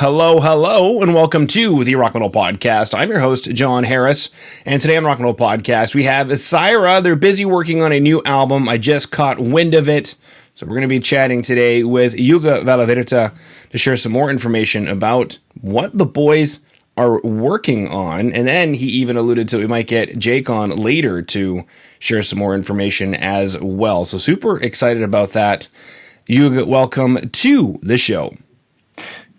Hello, hello, and welcome to the Rock Metal Podcast. I'm your host, John Harris, and today on Rock Metal Podcast, we have CYHRA. They're busy working on a new album. I just caught wind of it, so we're going to be chatting today with Euge Valovirta to share some more information about what the boys are working on, and then he even alluded to we might get Jake on later to share some more information as well. So super excited about that. Euge, welcome to the show.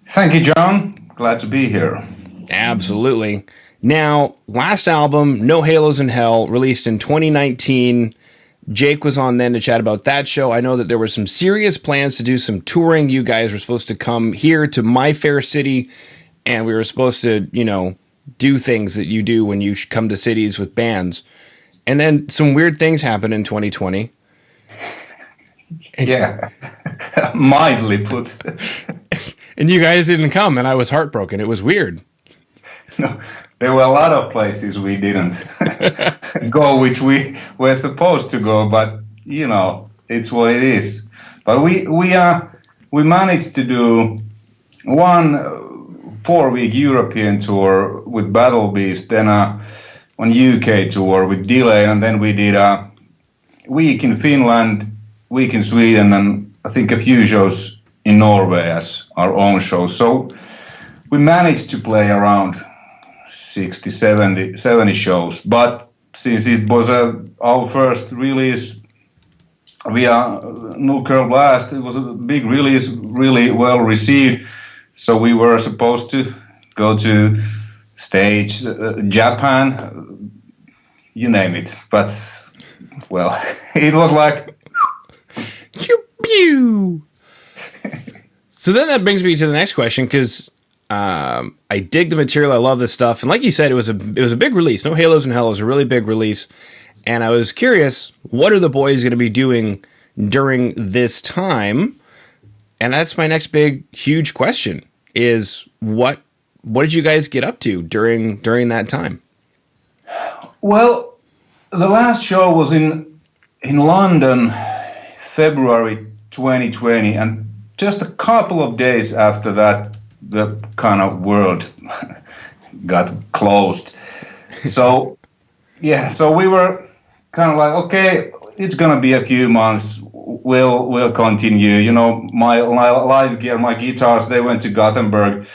Thank you, John. Glad to be here. Absolutely. Now, last album, No Halos in Hell, released in 2019. Jake was on then to chat about that show. I know that there were some serious plans to do some touring. You guys were supposed to come here to my fair city, and we were supposed to, do things that you do when you come to cities with bands. And then some weird things happened in 2020. Yeah, mildly put. And you guys didn't come, and I was heartbroken. It was weird. No, there were a lot of places we didn't go, which we were supposed to go, but, it's what it is. But we managed to do one 4-week European tour with Battle Beast, then one UK tour with Delay, and then we did a week in Finland, week in Sweden, and I think a few shows in Norway as our own shows. So we managed to play around 60, 70 shows. But since it was our first release via Nuclear Blast, it was a big release, really well received. So we were supposed to go to stage, Japan, you name it. But, well, it was like... Pew! So then that brings me to the next question, because I dig the material. I love this stuff. And like you said, it was a big release. No Halos in Hell was a really big release. And I was curious, what are the boys going to be doing during this time? And that's my next big, huge question is what did you guys get up to during that time? Well, the last show was in London, February 2020, and just a couple of days after that, the kind of world got closed. So, so we were kind of like, okay, it's gonna be a few months. We'll continue. My live gear, my guitars, they went to Gothenburg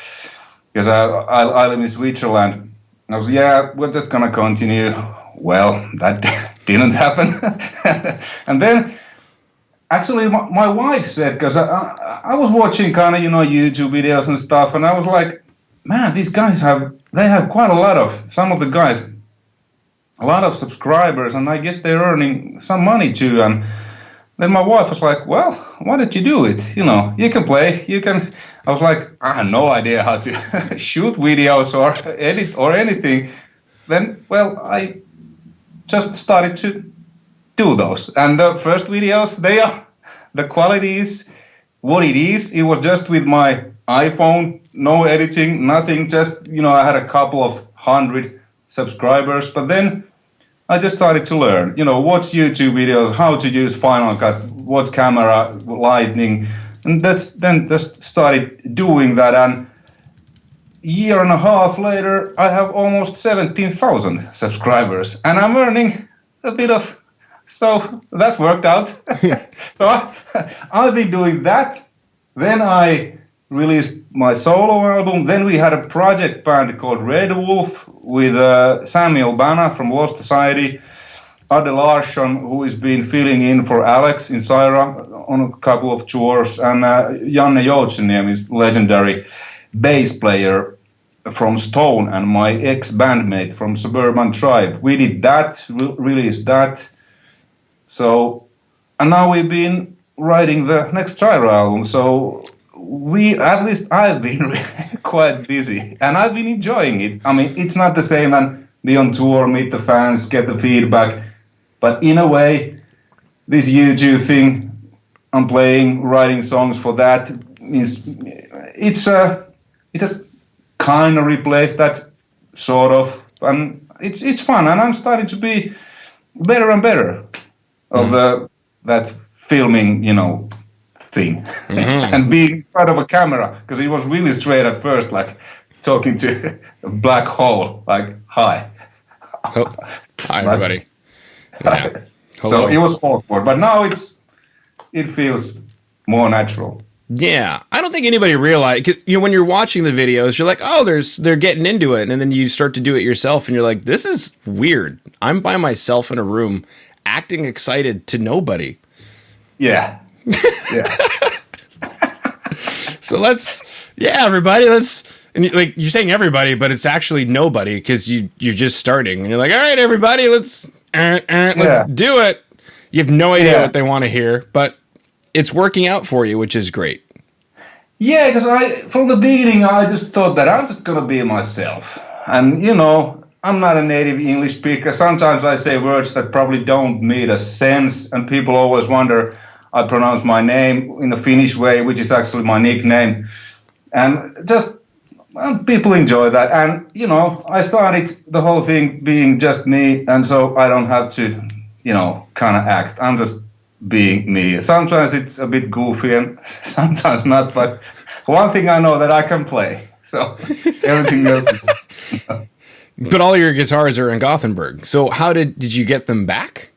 because I live in Switzerland. I was, we're just gonna continue. Well, that didn't happen, and then. Actually, my wife said, because I was watching kind of, YouTube videos and stuff, and I was like, man, these guys have quite some of the guys, a lot of subscribers, and I guess they're earning some money too. And then my wife was like, well, why don't you do it? You can play, I was like, I have no idea how to shoot videos or edit or anything. Then, well, I just started to do those, and the first videos, the quality is what it is. It was just with my iPhone, no editing, nothing, just I had a couple of 100 subscribers, but then I just started to learn, watch YouTube videos, how to use Final Cut, what camera, lighting, and then just started doing that, and year and a half later I have almost 17,000 subscribers, and I'm earning a bit of. So that worked out. So I've been doing that. Then I released my solo album. Then we had a project band called Red Wolf with Samuel Bana from Lost Society, Adde Larsson, who has been filling in for Alex in CYHRA on a couple of tours, and Janne Joutseniemi, legendary bass player from Stone and my ex-bandmate from Suburban Tribe. We did that, released that. So, and now we've been writing the next CYHRA album. So I've been quite busy, and I've been enjoying it. I mean, it's not the same than be on tour, meet the fans, get the feedback. But in a way, this YouTube thing, I'm playing, writing songs for that, means it has kind of replaced that sort of, and it's fun, and I'm starting to be better and better of that filming, thing. And being in front of a camera, because he was really straight at first, like talking to a black hole, like, hi. Oh, hi, everybody. Yeah. So it was awkward, but now it feels more natural. Yeah, I don't think anybody realized, cause, when you're watching the videos, you're like, oh, they're getting into it, and then you start to do it yourself, and you're like, this is weird. I'm by myself in a room, acting excited to nobody. Yeah. Yeah. So everybody, and you're saying everybody, but it's actually nobody because you're just starting, and you're like, all right, everybody, let's do it. You have no idea what they want to hear, but it's working out for you, which is great. Yeah, because from the beginning, I just thought that I'm just going to be myself. And, I'm not a native English speaker. Sometimes I say words that probably don't make a sense, and people always wonder, I pronounce my name in the Finnish way, which is actually my nickname. And just, people enjoy that. And, I started the whole thing being just me, and so I don't have to, kind of act. I'm just being me. Sometimes it's a bit goofy and sometimes not, but one thing I know that I can play. So everything else is... But all your guitars are in Gothenburg. So how did you get them back?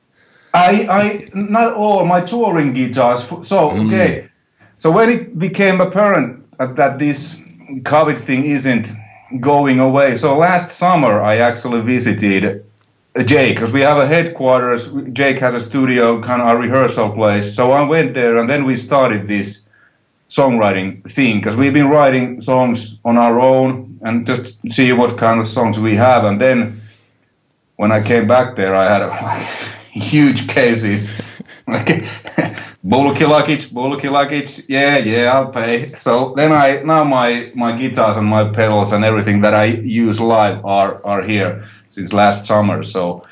I not all my touring guitars. So okay. So when it became apparent that this COVID thing isn't going away, so last summer I actually visited Jake, because we have a headquarters. Jake has a studio, kind of a rehearsal place. So I went there, and then we started this songwriting thing, because we've been writing songs on our own and just see what kind of songs we have. And then when I came back there, I had huge cases. Like, bulky luggage, yeah, I'll pay. So then now my guitars and my pedals and everything that I use live are here since last summer. So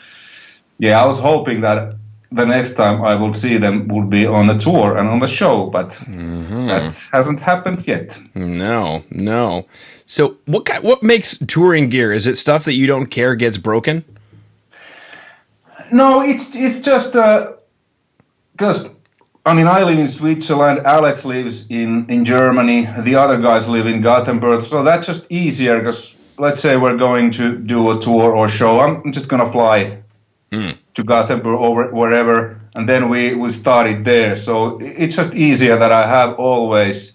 yeah, I was hoping that the next time I will see them would be on the tour and on the show, but that hasn't happened yet. No. So what makes touring gear? Is it stuff that you don't care gets broken? No, it's just because I live in Switzerland, Alex lives in Germany, the other guys live in Gothenburg, so that's just easier, because let's say we're going to do a tour or show, I'm just going to fly to Gothenburg or wherever, and then we started there. So it's just easier that I have always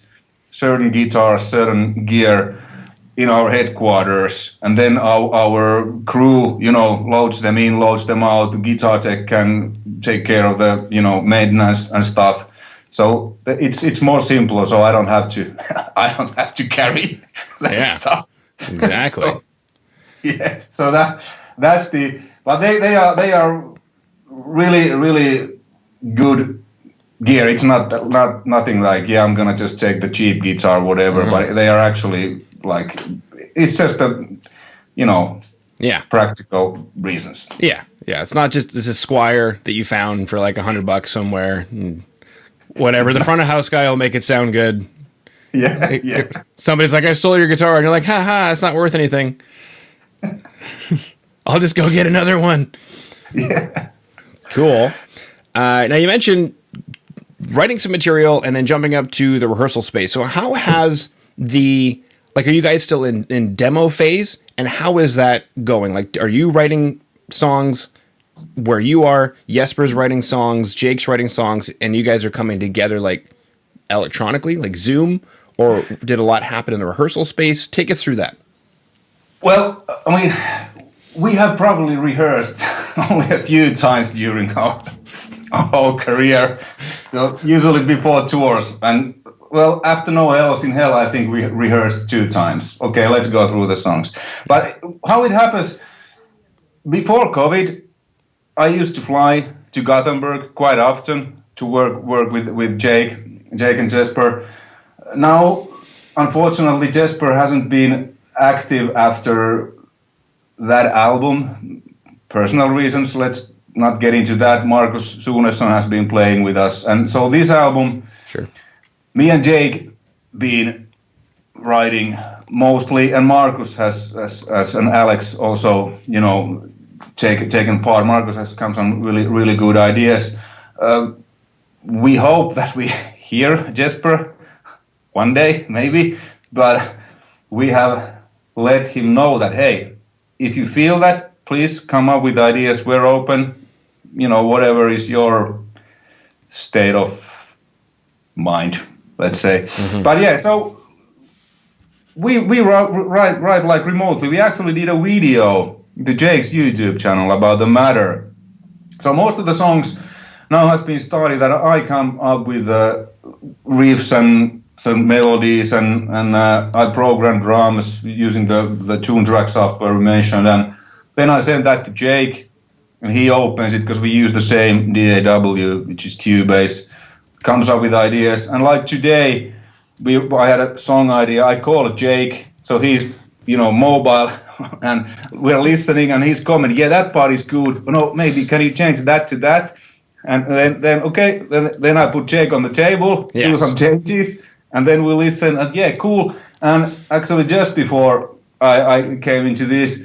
certain guitars, certain gear in our headquarters, and then our crew, loads them in, loads them out. The guitar tech can take care of the, maintenance and stuff. So it's more simple. So I don't have to carry that stuff. Exactly. So that's the. But they are really, really good gear. It's not nothing like I'm gonna just take the cheap guitar, whatever. But they are actually like, it's just practical reasons. Yeah. It's not just this is Squire that you found for like $100 somewhere. Whatever. The front of house guy will make it sound good. Yeah. Somebody's like, I stole your guitar, and you're like, ha, it's not worth anything. I'll just go get another one. Yeah. Cool. Now you mentioned writing some material and then jumping up to the rehearsal space. So how has are you guys still in demo phase? And how is that going? Like, are you writing songs where you are? Jesper's writing songs, Jake's writing songs, and you guys are coming together like electronically, like Zoom? Or did a lot happen in the rehearsal space? Take us through that. Well, we have probably rehearsed only a few times during our whole career, so usually before tours. And well, after No Hells in Hell, I think we rehearsed 2 times. Okay, let's go through the songs. But how it happens, before COVID, I used to fly to Gothenburg quite often to work with Jake and Jesper. Now, unfortunately, Jesper hasn't been active after that album. Personal reasons, let's not get into that. Markus Sunesson has been playing with us. And so this album, me and Jake been writing mostly, and Markus has and Alex also, taken part. Markus has come some really, really good ideas. We hope that hear Jesper one day, maybe, but we have let him know that, hey, if you feel that, please come up with ideas. We're open, whatever is your state of mind, let's say. Mm-hmm. But yeah, so we write like remotely. We actually did a video to Jake's YouTube channel about the matter. So most of the songs now has been started that I come up with riffs and some melodies, and I program drums using the tune track software we mentioned, and then I send that to Jake, and he opens it because we use the same DAW, which is Cubase, comes up with ideas, and like today, I had a song idea. I called Jake, so he's mobile, and we're listening, and he's commenting, yeah, that part is good. No, maybe can you change that to that? And then okay, then I put Jake on the table, yes, do some changes, and then we listen, and yeah, cool. And actually, just before I came into this,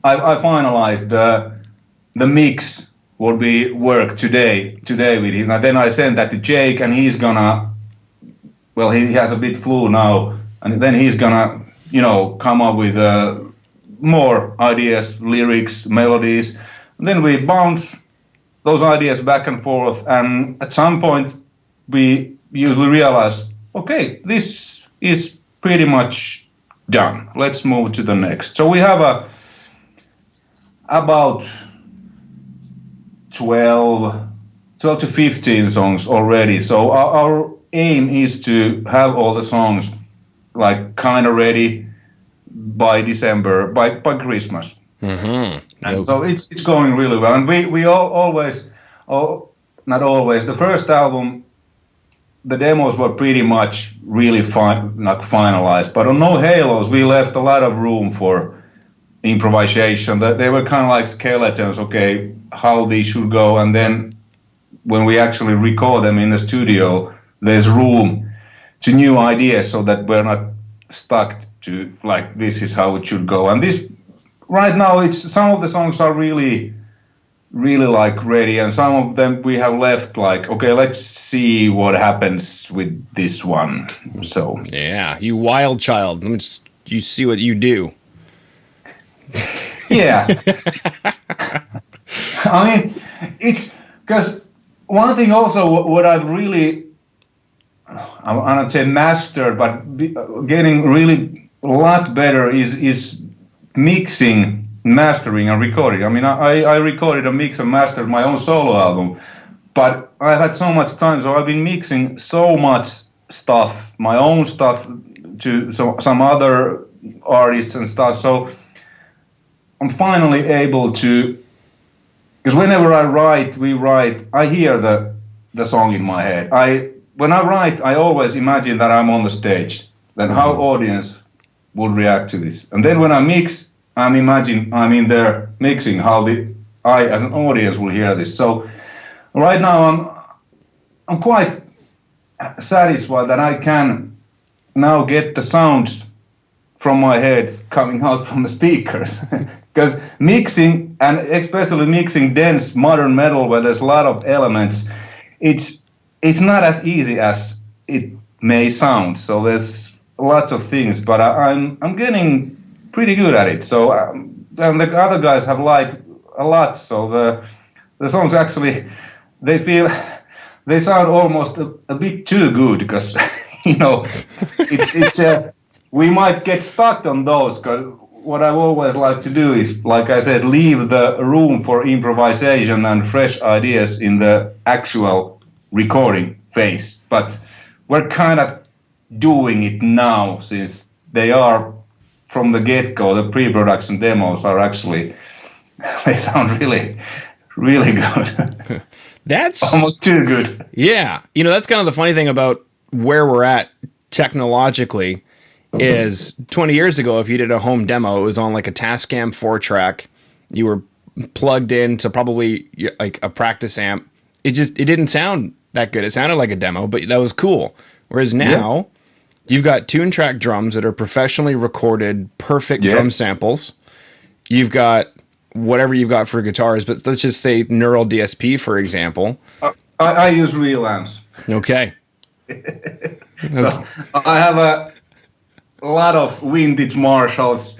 I finalized the mix would be work today with him. And then I sent that to Jake, and he's gonna, well, he has a bit flu now, and then he's gonna, come up with more ideas, lyrics, melodies. And then we bounce those ideas back and forth, and at some point we usually realize, okay, this is pretty much done. Let's move to the next. So we have about 12 to 15 songs already. So our aim is to have all the songs like kind of ready by December, by Christmas. Mm-hmm. And so it's going really well. And we always, not always, the first album, the demos were pretty much really not finalized. But on No Halos, we left a lot of room for improvisation. They were kind of like skeletons, okay, how these should go. And then when we actually record them in the studio, there's room to new ideas so that we're not stuck to like, this is how it should go. And this, right now, some of the songs are really, really like ready, and some of them we have left like, okay, let's see what happens with this one. So yeah, you wild child. You see what you do. Yeah. I mean, it's because one thing also what I've really, I'm not say mastered, but getting really a lot better is mixing, mastering, and recording. I mean, I recorded a mix and mastered my own solo album, but I had so much time, so I've been mixing so much stuff, my own stuff, to some other artists and stuff. So I'm finally able to, because whenever we write, I hear the song in my head. When I write, I always imagine that I'm on the stage, then how audience would react to this. And then when I mix, I'm in there mixing how I as an audience will hear this. So right now I'm quite satisfied that I can now get the sounds from my head coming out from the speakers. Because mixing, and especially mixing dense modern metal where there's a lot of elements, it's not as easy as it may sound. So there's lots of things, but I'm getting pretty good at it. So and the other guys have liked a lot. So the songs actually, they sound almost a bit too good, because it's we might get stuck on those. Because what I always like to do is, like I said, leave the room for improvisation and fresh ideas in the actual recording phase. But we're kind of doing it now, since they are from the get-go, the pre-production demos are actually, they sound really, really good. That's almost too good. Yeah. That's kind of the funny thing about where we're at technologically is 20 years ago, if you did a home demo, it was on like a Tascam 4-track. You were plugged into probably like a practice amp. It didn't sound that good. It sounded like a demo, but that was cool. Whereas now, you've got tune-track drums that are professionally recorded, perfect drum samples. You've got whatever you've got for guitars, but let's just say Neural DSP, for example. I use real amps. Okay. So I have a lot of vintage Marshalls,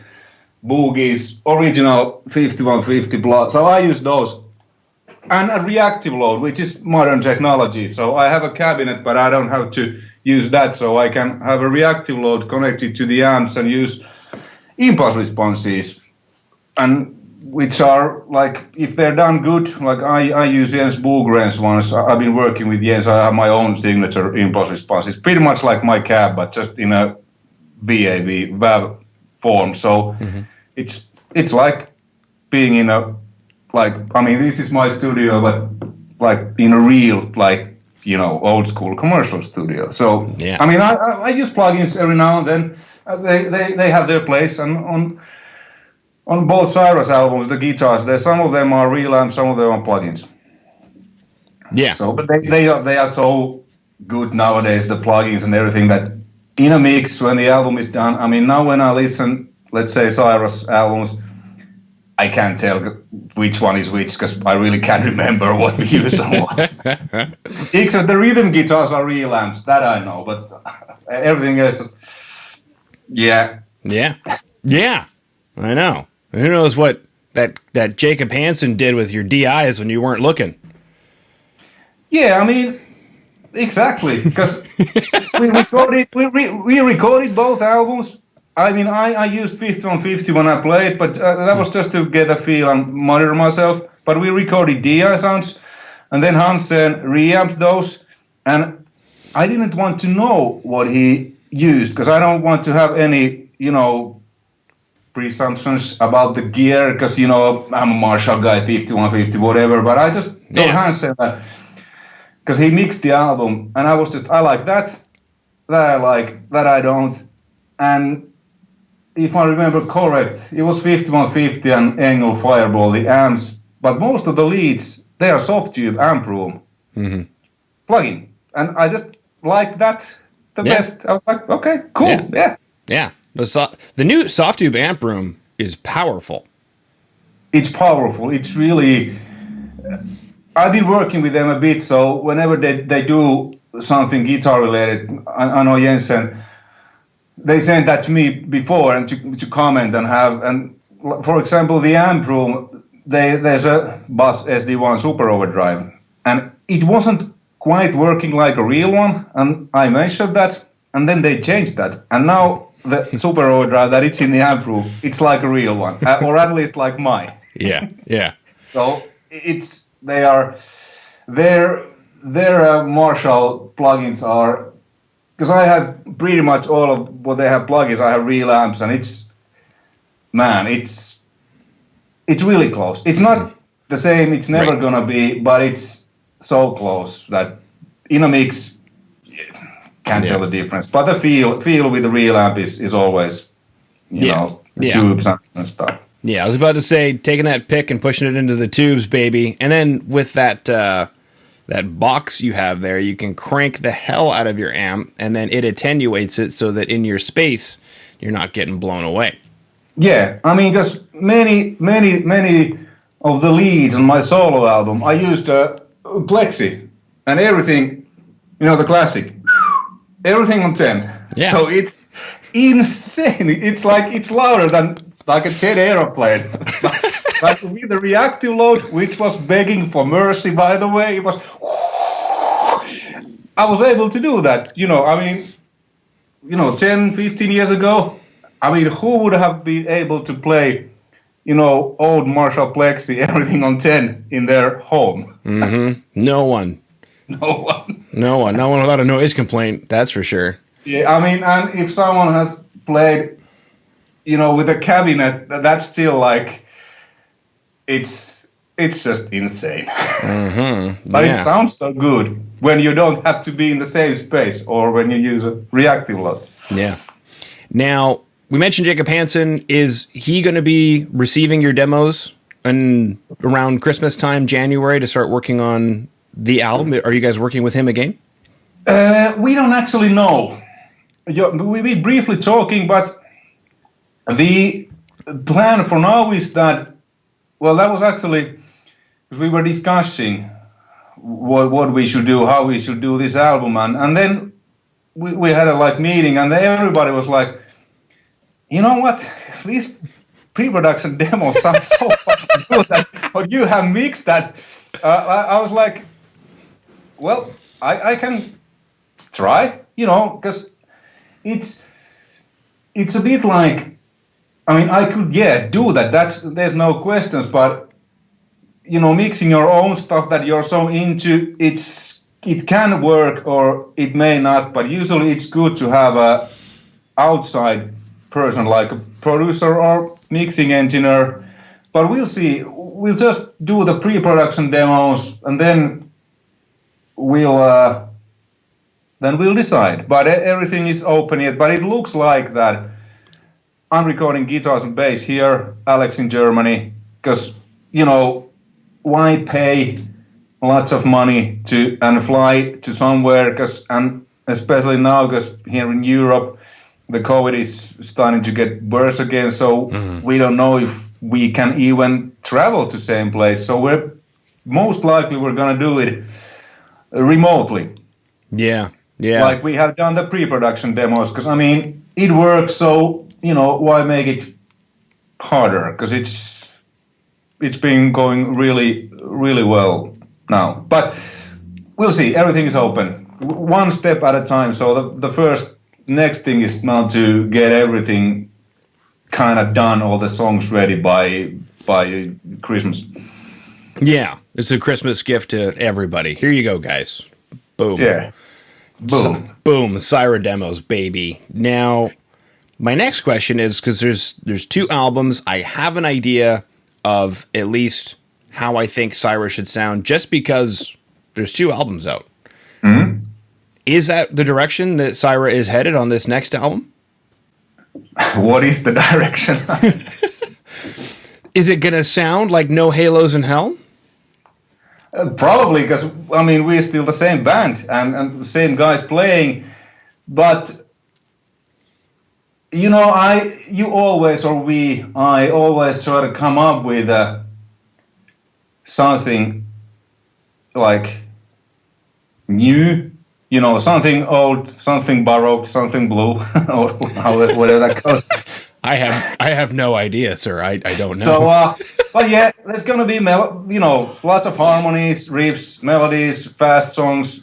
Boogies, original 5150 blood. So I use those. And a reactive load, which is modern technology. So I have a cabinet, but I don't have to use that. So I can have a reactive load connected to the amps and use impulse responses. And which are like, if they're done good, like I use Jens Bogren's ones. I've been working with Jens. I have my own signature impulse response. It's pretty much like my cab, but just in a VAV form. So it's like being in a, like, I mean, this is my studio, but like in a real, like, you know, old school commercial studio. So, yeah. I mean, I use plugins every now and then. They have their place, and on both CYHRA's albums, the guitars, some of them are real amps, some of them are plugins. Yeah. So, but they are so good nowadays, the plugins and everything, that in a mix when the album is done. I mean, now when I listen, let's say CYHRA's albums, I can't tell which one is which because I really can't remember what we use and what. Except the rhythm guitars are real amps, that I know, but everything else is, yeah. I know. Who knows what that Jacob Hansen did with your DIs when you weren't looking? Yeah, I mean, exactly, because we recorded both albums. I mean, I used 5150 when I played, but that was just to get a feel and monitor myself. But we recorded DI sounds, and then Hansen reamped those, and I didn't want to know what he used, because I don't want to have any, you know, presumptions about the gear, because, you know, I'm a Marshall guy, 5150, whatever, but I just told Hansen that, because he mixed the album, and I like that I like, that I don't, and if I remember correct, it was 5150 and Engel Fireball, the amps, but most of the leads, they are Softube Amp Room plugin, and I just like that the best. I was like, okay, cool, yeah. The new Softube Amp Room is powerful. It's powerful. It's really. I've been working with them a bit, so whenever they do something guitar related, I know Jensen, they sent that to me before and to comment and have. And for example, the Amp Room, there's a Bass SD1 Super Overdrive, and it wasn't quite working like a real one, and I mentioned that, and then they changed that, and now the Super Overdrive that it's in the Amp Room, it's like a real one, or at least like mine. Yeah. So their Marshall plugins are, because I have pretty much all of what they have plugins. I have real amps, and it's really close. It's not the same. It's never gonna be, but it's so close that in a mix, can't tell the difference. But the feel with the real amp is always, you know, the tubes and stuff. Yeah, I was about to say, taking that pick and pushing it into the tubes, baby. And then with that box you have there, you can crank the hell out of your amp, and then it attenuates it so that in your space, you're not getting blown away. Yeah, I mean, because many of the leads on my solo album, I used a Plexi, and everything, you know, the classic, everything on 10. Yeah. So it's insane. It's like, it's louder than like a jet aeroplane. Like with the reactive load, which was begging for mercy, by the way, it was. I was able to do that. You know, I mean, 10, 15 years ago, I mean, who would have been able to play, old Marshall Plexi, everything on 10 in their home? Mm-hmm. No one. No one without a noise complaint, that's for sure. Yeah, I mean, and if someone has played, with a cabinet, that's still like, it's just insane. Mm-hmm. But it sounds so good when you don't have to be in the same space or when you use a reactive load. Yeah. Now, we mentioned Jacob Hansen. Is he going to be receiving your demos around Christmas time, January, to start working on the album? Are you guys working with him again? We don't actually know. We were briefly talking, but the plan for now is that, that was actually, because we were discussing what we should do, how we should do this album, and then we had a like meeting, and everybody was like, you know what, these pre-production demos sound so fucking good that what you have mixed that. I was like, well, I can try, because it's a bit like, I mean, I could do that. There's no questions, but mixing your own stuff that you're so into, it can work or it may not, but usually it's good to have a outside person like a producer or mixing engineer. But we'll see. We'll just do the pre-production demos and then we'll decide. But everything is open yet. But it looks like that I'm recording guitars and bass here, Alex in Germany, because why pay lots of money and fly to somewhere? And especially now, because here in Europe, the COVID is starting to get worse again. So we don't know if we can even travel to same place. So we're gonna do it remotely. Yeah. Like we have done the pre-production demos, because I mean it works. So why make it harder? Because it's been going really, really well now. But we'll see. Everything is open, one step at a time. So the next thing is now to get everything kind of done, all the songs ready by Christmas. Yeah, it's a Christmas gift to everybody. Here you go, guys. Boom. Yeah. Boom. Boom. CYHRA demos, baby. Now, my next question is, because there's 2 albums, I have an idea of at least how I think CYHRA should sound, just because there's 2 albums out. Mm-hmm. Is that the direction that CYHRA is headed on this next album? What is the direction? Is it going to sound like No Halos in Hell? Probably, because, I mean, we're still the same band and the same guys playing, but I always try to come up with something like new, something old, something baroque, something blue, or whatever that goes. I have no idea, sir. I don't know. So, but yeah, there's gonna be lots of harmonies, riffs, melodies, fast songs.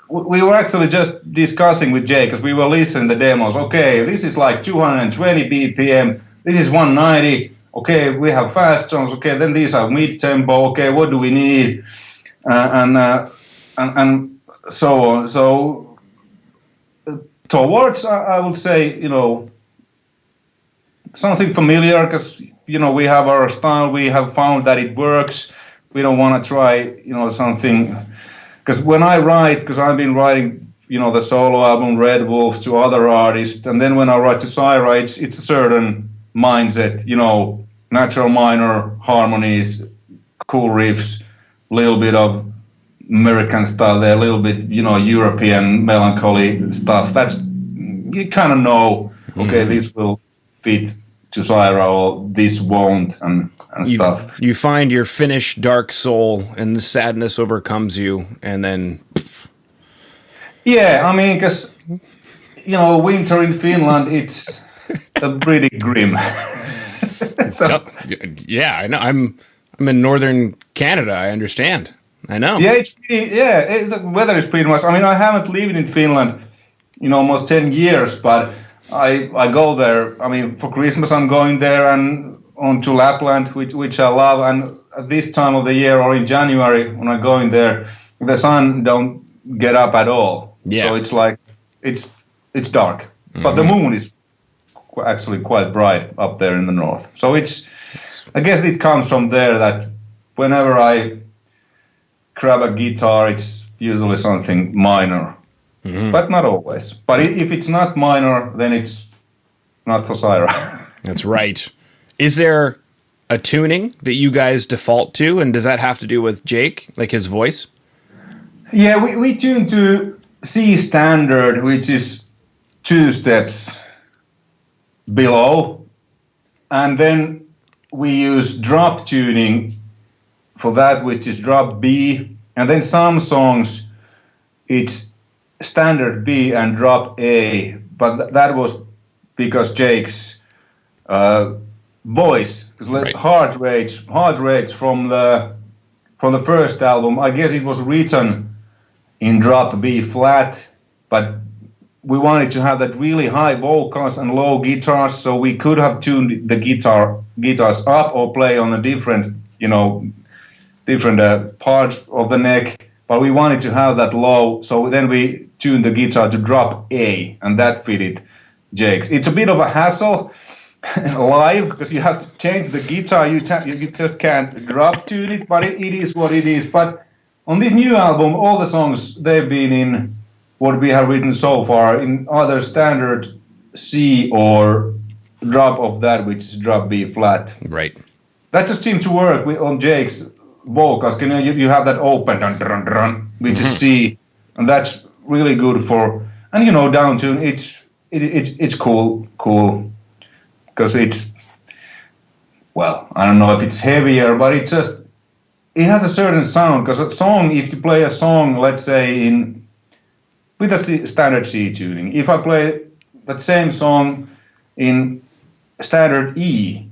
We were actually just discussing with Jay, because we were listening to the demos. Okay, this is like 220 BPM. This is 190. Okay, we have fast songs. Okay, then these are mid-tempo. Okay, what do we need? And so on. So towards, I would say, something familiar, because we have our style. We have found that it works. We don't want to try, something. Because when I write, because I've been writing, the solo album Red Wolves to other artists, and then when I write to CYHRA, it's a certain mindset, natural minor harmonies, cool riffs, little bit of American style there, a little bit, European melancholy stuff. That's, you kind of know, okay, this will fit to CYHRA or this won't, and stuff. You find your Finnish dark soul and the sadness overcomes you, and then... Pff. Yeah, I mean, because, winter in Finland, it's pretty grim. Yeah, I know. I'm in northern Canada, I understand. I know. Yeah, the weather is pretty much... I mean, I haven't lived in Finland, almost 10 years, but I go there. I mean, for Christmas I'm going there and on to Lapland, which I love. And at this time of the year, or in January when I'm going there, the sun don't get up at all. Yeah. So it's like it's dark, but the moon is actually quite bright up there in the north. So I guess it comes from there that whenever I grab a guitar, it's usually something minor. Mm-hmm. But not always. But if it's not minor, then it's not for CYHRA. That's right. Is there a tuning that you guys default to, and does that have to do with Jake, like his voice? Yeah, we tune to C standard, which is 2 steps below, and then we use drop tuning for that, which is drop B, and then some songs it's standard B and drop A, but that was because Jake's voice, Right. heart rates from the first album. I guess it was written in drop B flat, but we wanted to have that really high vocals and low guitars, so we could have tuned the guitars up or play on a different parts of the neck, but we wanted to have that low, so then we tuned the guitar to drop A, and that fitted Jake's. It's a bit of a hassle live because you have to change the guitar. You just can't drop tune it, but it is what it is. But on this new album, all the songs, they've been in what we have written so far in either standard C or drop of that, which is drop B flat. Right. That just seemed to work on Jake's vocals. You have that open dun, dun, dun, which is C, and that's really good for. And down tune, it's cool because it's, well, I don't know if it's heavier, but it has a certain sound. Because a song, if you play a song, let's say with a standard C tuning, if I play that same song in standard E,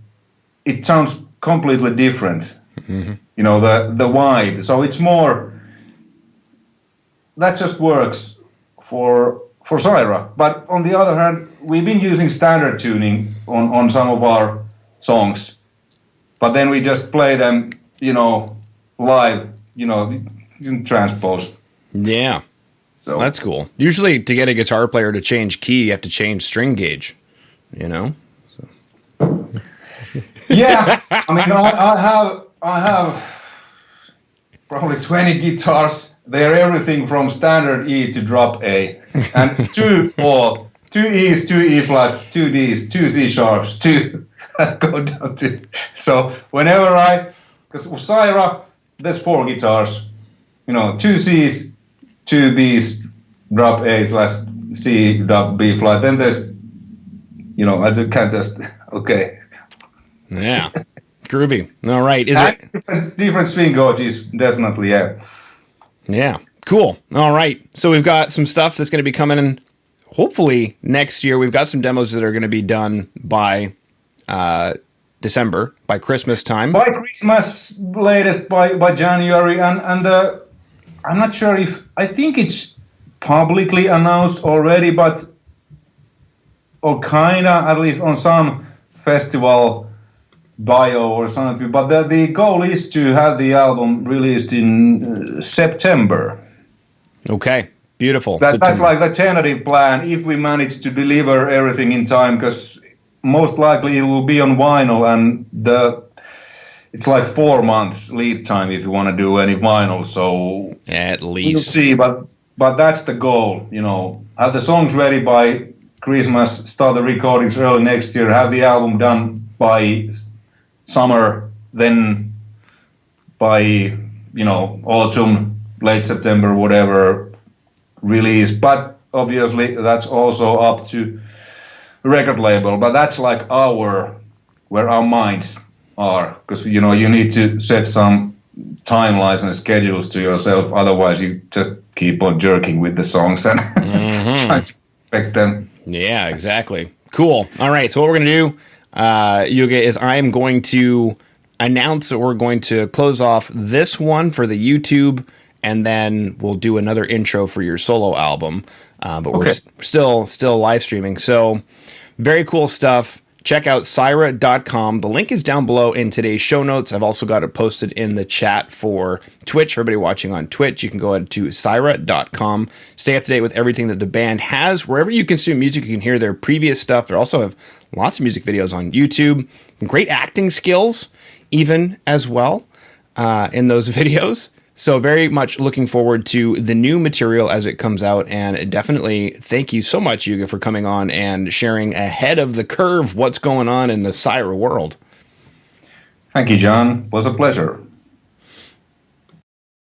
it sounds completely different. The vibe. So it's more, that just works for CYHRA. But on the other hand, we've been using standard tuning on some of our songs, but then we just play them, live, in transpose. Yeah. So that's cool. Usually to get a guitar player to change key, you have to change string gauge, So. Yeah. I mean, I have probably 20 guitars. They're everything from standard E to drop A, and two E's, 2 E flats, 2 D's, 2 C sharps, 2 go down to. So whenever because with CYHRA, there's 4 guitars, 2 C's, 2 B's, drop A / C, drop B flat. Then there's, I can't just okay. Yeah, groovy. All right, different string gauges, definitely, yeah. Yeah, cool. All right. So we've got some stuff that's going to be coming in hopefully next year. We've got some demos that are going to be done by December, by Christmas time. By Christmas, latest by January. And I'm not sure I think it's publicly announced already, or kinda, at least on some festival bio or something, but the goal is to have the album released in September. Okay, beautiful. That's like the tentative plan if we manage to deliver everything in time, because most likely it will be on vinyl, and it's like 4 months lead time if you want to do any vinyl. So at least we'll see, but that's the goal. Have the songs ready by Christmas, start the recordings early next year, have the album done by summer, then by autumn, late September, whatever, release. But obviously that's also up to record label, but that's like where our minds are, because you need to set some timelines and schedules to yourself, otherwise you just keep on jerking with the songs and trying to expect them. Yeah, exactly. Cool. All right, so what we're gonna do, Euge, is I am going to announce that we're going to close off this one for the YouTube, and then we'll do another intro for your solo album. But we're still live streaming. So very cool stuff. Check out CYHRA.com. The link is down below in today's show notes. I've also got it posted in the chat for Twitch. For everybody watching on Twitch, you can go ahead to CYHRA.com. Stay up to date with everything that the band has. Wherever you consume music, you can hear their previous stuff. They also have lots of music videos on YouTube. Great acting skills, even as well, in those videos. So very much looking forward to the new material as it comes out, and definitely thank you so much, Euge, for coming on and sharing ahead of the curve what's going on in the CYHRA world. Thank you, John. It was a pleasure.